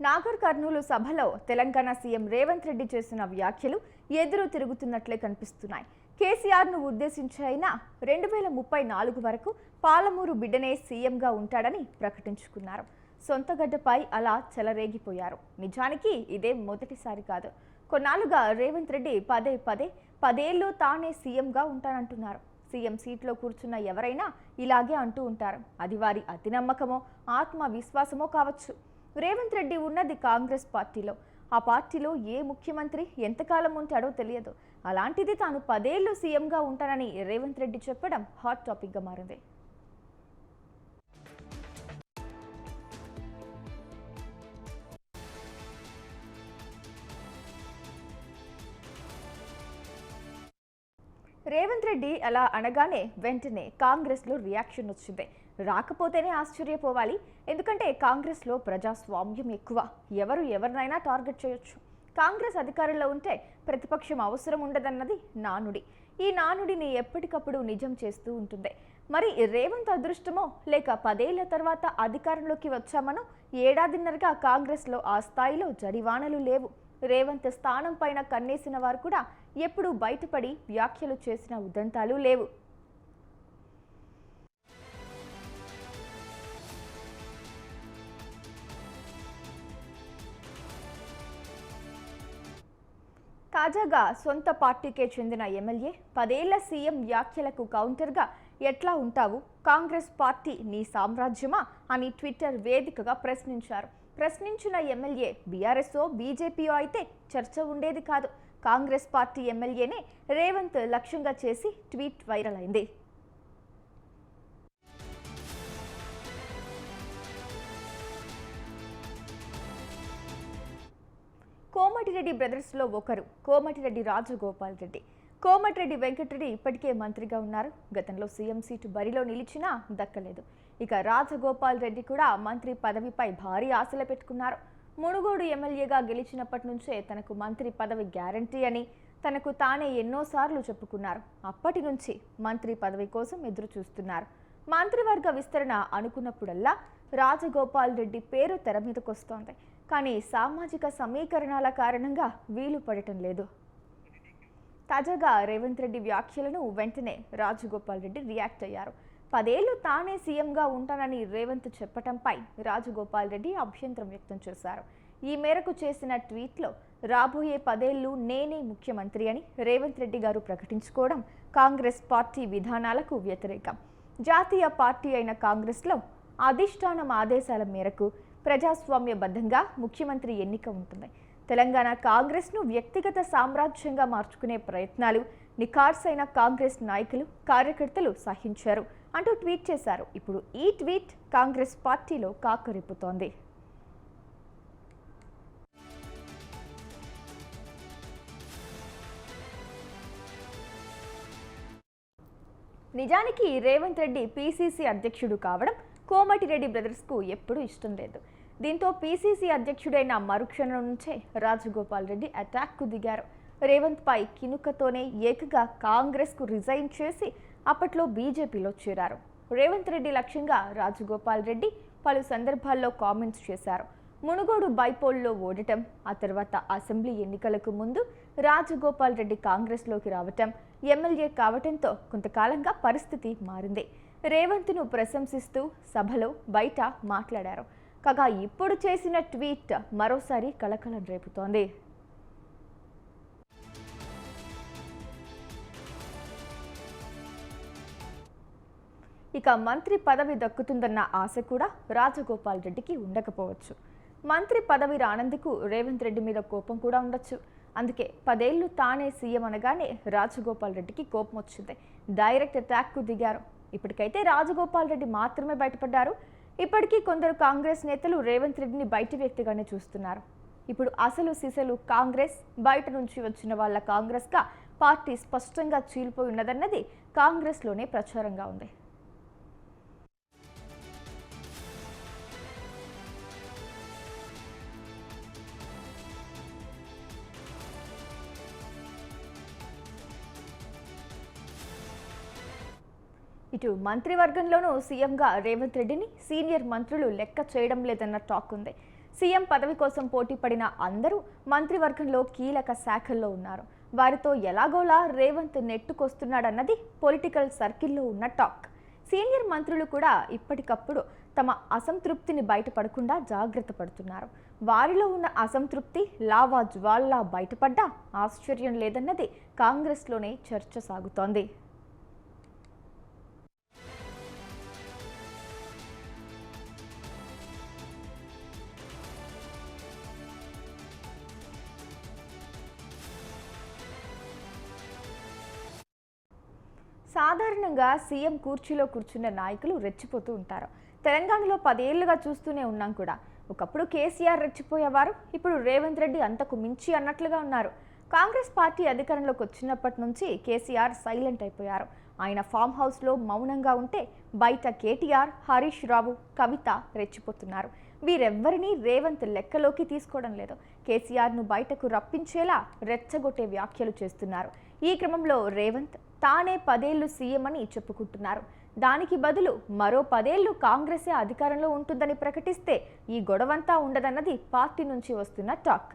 నాగర్ కర్నూలు సభలో తెలంగాణ సీఎం రేవంత్ రెడ్డి చేసిన వ్యాఖ్యలు ఎదురు తిరుగుతున్నట్లే కనిపిస్తున్నాయి. కేసీఆర్ను ఉద్దేశించి అయినా 2034 వరకు పాలమూరు బిడ్డనే సీఎంగా ఉంటాడని ప్రకటించుకున్నారు. సొంత గడ్డపై అలా చెలరేగిపోయారు. నిజానికి ఇదే మొదటిసారి కాదు. కొన్నాళ్లుగా రేవంత్ రెడ్డి పదేళ్లు తానే సీఎంగా ఉంటానంటున్నారు. సీఎం సీట్లో కూర్చున్న ఎవరైనా ఇలాగే అంటూ ఉంటారు. అది వారి అతి నమ్మకమో ఆత్మవిశ్వాసమో కావచ్చు. రేవంత్ రెడ్డి ఉన్నది కాంగ్రెస్ పార్టీలో. ఆ పార్టీలో ఏ ముఖ్యమంత్రి ఎంతకాలం ఉంటాడో తెలియదు. అలాంటిది తాను 10 ఏళ్లు సీఎంగా ఉంటానని రేవంత్ రెడ్డి చెప్పడం హాట్ టాపిక్గా మారింది. రేవంత్ రెడ్డి అలా అనగానే వెంటనే కాంగ్రెస్లో రియాక్షన్ వచ్చింది. రాకపోతేనే ఆశ్చర్యపోవాలి. ఎందుకంటే కాంగ్రెస్లో ప్రజాస్వామ్యం ఎక్కువ. ఎవరినైనా టార్గెట్ చేయొచ్చు. కాంగ్రెస్ అధికారంలో ఉంటే ప్రతిపక్షం అవసరం ఉండదన్నది నానుడి. ఈ నానుడిని ఎప్పటికప్పుడు నిజం చేస్తూ ఉంటుంది. మరి రేవంత్ అదృష్టమో లేక 10 ఏళ్ల తర్వాత అధికారంలోకి వచ్చామనో ఏడాదిన్నరగా కాంగ్రెస్లో ఆ స్థాయిలో జడివానలు లేవు. రేవంత్ స్థానం పైన కన్నేసిన వారు కూడా ఎప్పుడూ బయటపడి వ్యాఖ్యలు చేసిన ఉదంతాలు లేవు. తాజాగా సొంత పార్టీకే చెందిన ఎమ్మెల్యే 10 ఏళ్ల సీఎం వ్యాఖ్యలకు కౌంటర్గా ఎట్లా ఉంటావు, కాంగ్రెస్ పార్టీ నీ సామ్రాజ్యమా అని ట్విట్టర్ వేదికగా ప్రశ్నించిన ఎమ్మెల్యే బీఆర్ఎస్ఓ బీజేపీఓ అయితే చర్చ ఉండేది కాదు. కాంగ్రెస్ పార్టీ ఎమ్మెల్యేనే రేవంత్ లక్ష్యంగా చేసి ట్వీట్ వైరల్ అయింది. కోమటిరెడ్డి బ్రదర్స్లో ఒకరు కోమటిరెడ్డి రాజగోపాల్ రెడ్డి. కోమటిరెడ్డి వెంకటరెడ్డి ఇప్పటికే మంత్రిగా ఉన్నారు. గతంలో సీఎం సీటు బరిలో నిలిచినా దక్కలేదు. ఇక రాజగోపాల్ రెడ్డి కూడా మంత్రి పదవిపై భారీ ఆశలు పెట్టుకున్నారు. మునుగోడు ఎమ్మెల్యేగా గెలిచినప్పటి నుంచే తనకు మంత్రి పదవి గ్యారంటీ అని తనకు తానే ఎన్నోసార్లు చెప్పుకున్నారు. అప్పటి నుంచి మంత్రి పదవి కోసం ఎదురు చూస్తున్నారు. మంత్రివర్గ విస్తరణ అనుకున్నప్పుడల్లా రాజగోపాల్ రెడ్డి పేరు తెర మీదకొస్తోంది. కానీ సామాజిక సమీకరణాల కారణంగా వీలు పడటం లేదు. తాజాగా రేవంత్ రెడ్డి వ్యాఖ్యలను వెంటనే రాజగోపాల్ రెడ్డి రియాక్ట్ అయ్యారు. 10 ఏళ్లు తానే సీఎంగా ఉంటానని రేవంత్ చెప్పటంపై రాజగోపాల్ రెడ్డి అభ్యంతరం వ్యక్తం చేశారు. ఈ మేరకు చేసిన ట్వీట్లో రాబోయే 10 ఏళ్లు నేనే ముఖ్యమంత్రి అని రేవంత్ రెడ్డి గారు ప్రకటించుకోవడం కాంగ్రెస్ పార్టీ విధానాలకు వ్యతిరేకం. జాతీయ పార్టీ అయిన కాంగ్రెస్లో అధిష్టానం ఆదేశాల మేరకు ప్రజాస్వామ్యబద్ధంగా ముఖ్యమంత్రి ఎన్నిక ఉంటుంది. తెలంగాణ కాంగ్రెస్ను వ్యక్తిగత సామ్రాజ్యంగా మార్చుకునే ప్రయత్నాలు నిఖార్సైన కాంగ్రెస్ నాయకులు కార్యకర్తలు సహించారు అంటూ ట్వీట్ చేశారు. ఇప్పుడు ఈ ట్వీట్ కాంగ్రెస్ పార్టీలో కాకరిపుతోంది. నిజానికి రేవంత్ రెడ్డి పీసీసీ అధ్యక్షుడు కావడం కోమటిరెడ్డి బ్రదర్స్కు ఎప్పుడూ ఇష్టం లేదు. దీంతో పీసీసీ అధ్యక్షుడైన మరుక్షణం నుంచే రాజగోపాల్ రెడ్డి అటాక్కు దిగారు. రేవంత్ పై కినుకతోనే ఏకంగా కాంగ్రెస్కు రిజైన్ చేసి అప్పట్లో బీజేపీలో చేరారు. రేవంత్ రెడ్డి లక్ష్యంగా రాజగోపాల్ రెడ్డి పలు సందర్భాల్లో కామెంట్స్ చేశారు. మునుగోడు బైపోల్లో ఓడటం, ఆ తర్వాత అసెంబ్లీ ఎన్నికలకు ముందు రాజగోపాల్ రెడ్డి కాంగ్రెస్లోకి రావటం, ఎమ్మెల్యే కావటంతో కొంతకాలంగా పరిస్థితి మారింది. రేవంత్ను ప్రశంసిస్తూ సభలో బయట మాట్లాడారు. కాగా ఇప్పుడు చేసిన ట్వీట్ మరోసారి కలకలం రేపుతోంది. ఇక మంత్రి పదవి దక్కుతుందన్న ఆశ కూడా రాజగోపాల్ రెడ్డికి ఉండకపోవచ్చు. మంత్రి పదవి రానందుకు రేవంత్ రెడ్డి మీద కోపం కూడా ఉండొచ్చు. అందుకే 10 ఏళ్లు తానే సీఎం అనగానే రాజగోపాల్ రెడ్డికి కోపం వచ్చింది. డైరెక్ట్ అటాక్కు దిగారు. ఇప్పటికైతే రాజగోపాల్ రెడ్డి మాత్రమే బయటపడ్డారు. ఇప్పటికీ కొందరు కాంగ్రెస్ నేతలు రేవంత్ రెడ్డిని బయటి వ్యక్తిగానే చూస్తున్నారు. ఇప్పుడు అసలు సిసలు కాంగ్రెస్, బయట నుంచి వచ్చిన వాళ్ళ కాంగ్రెస్గా పార్టీ స్పష్టంగా చీలిపోయి ఉన్నదన్నది కాంగ్రెస్లోనే ప్రచారంగా ఉంది. ఇటు మంత్రివర్గంలోనూ సీఎంగా రేవంత్ రెడ్డిని సీనియర్ మంత్రులు లెక్క చేయడం లేదన్న టాక్ ఉంది. సీఎం పదవి కోసం పోటీ పడిన అందరూ మంత్రివర్గంలో కీలక శాఖల్లో ఉన్నారు. వారితో ఎలాగోలా రేవంత్ నెట్టుకొస్తున్నాడన్నది పొలిటికల్ సర్కిల్లో ఉన్న టాక్. సీనియర్ మంత్రులు కూడా ఇప్పటికప్పుడు తమ అసంతృప్తిని బయటపడకుండా జాగ్రత్త పడుతున్నారు. వారిలో ఉన్న అసంతృప్తి లావా జ్వాల్లా బయటపడ్డా ఆశ్చర్యం లేదన్నది కాంగ్రెస్లోనే చర్చ సాగుతోంది. సాధారణంగా సీఎం కుర్చీలో కూర్చున్న నాయకులు రెచ్చిపోతూ ఉంటారు. తెలంగాణలో 10 ఏళ్లుగా చూస్తూనే ఉన్నాం కూడా. ఒకప్పుడు కేసీఆర్ రెచ్చిపోయేవారు, ఇప్పుడు రేవంత్ రెడ్డి అంతకు మించి అన్నట్లుగా ఉన్నారు. కాంగ్రెస్ పార్టీ అధికారంలోకి వచ్చినప్పటి నుంచి కేసీఆర్ సైలెంట్ అయిపోయారు. ఆయన ఫామ్ హౌస్లో మౌనంగా ఉంటే బయట కేటీఆర్, హరీష్ రావు, కవిత రెచ్చిపోతున్నారు. వీరెవ్వరినీ రేవంత్ లెక్కలోకి తీసుకోవడం లేదు. కేసీఆర్ను బయటకు రప్పించేలా రెచ్చగొట్టే వ్యాఖ్యలు చేస్తున్నారు. ఈ క్రమంలో రేవంత్ తానే 10 ఏళ్లు సీఎం అని చెప్పుకుంటున్నారు. దానికి బదులు మరో 10 ఏళ్లు కాంగ్రెసే అధికారంలో ఉంటుందని ప్రకటిస్తే ఈ గొడవంతా ఉండదన్నది పార్టీ నుంచి వస్తున్న టాక్.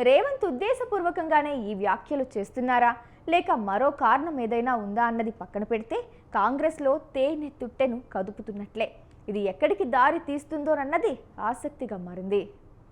రేవంత్ ఉద్దేశపూర్వకంగానే ఈ వ్యాఖ్యలు చేస్తున్నారా, లేక మరో కారణం ఏదైనా ఉందా అన్నది పక్కన పెడితే కాంగ్రెస్లో తేనె తుట్టెను కదుపుతున్నట్లే. ఇది ఎక్కడికి దారి తీస్తుందోనన్నది ఆసక్తిగా మారింది.